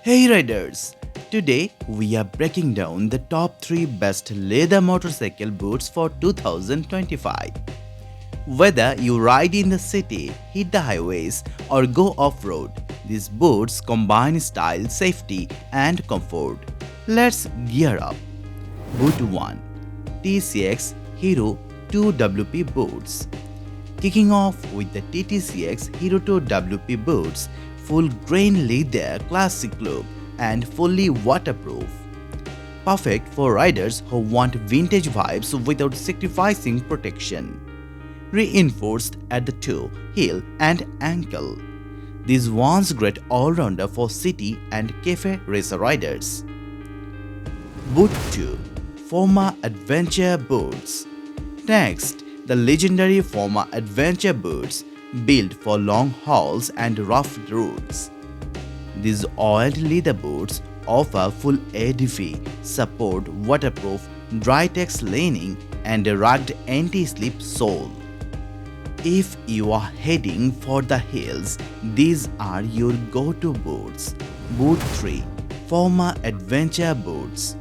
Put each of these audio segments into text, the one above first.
Hey riders! Today we are breaking down the top 3 best leather motorcycle boots for 2025. Whether you ride in the city, hit the highways, or go off-road, these boots combine style, safety, and comfort. Let's gear up. Boot 1. TCX Hero 2WP Boots. Kicking off with the TTCX Hero 2WP boots, full grain leather classic look and fully waterproof. Perfect for riders who want vintage vibes without sacrificing protection. Reinforced at the toe, heel and ankle. This one's great all-rounder for city and cafe racer riders. Boot 2. Forma Adventure Boots. Next, the legendary Forma Adventure Boots, built for long hauls and rough roads. These oiled leather boots offer full ADV, support waterproof, dry-tex lining and a rugged anti-slip sole. If you are heading for the hills, these are your go-to boots. Boot 3. Forma Adventure Boots.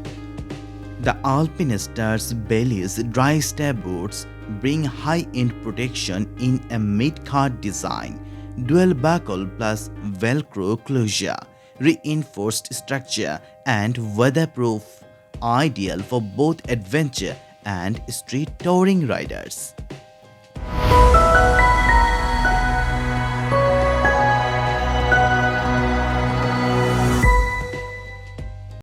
The Alpinisters Belly's dry step boots bring high-end protection in a mid-card design, dual buckle plus velcro closure, reinforced structure and weatherproof, ideal for both adventure and street touring riders.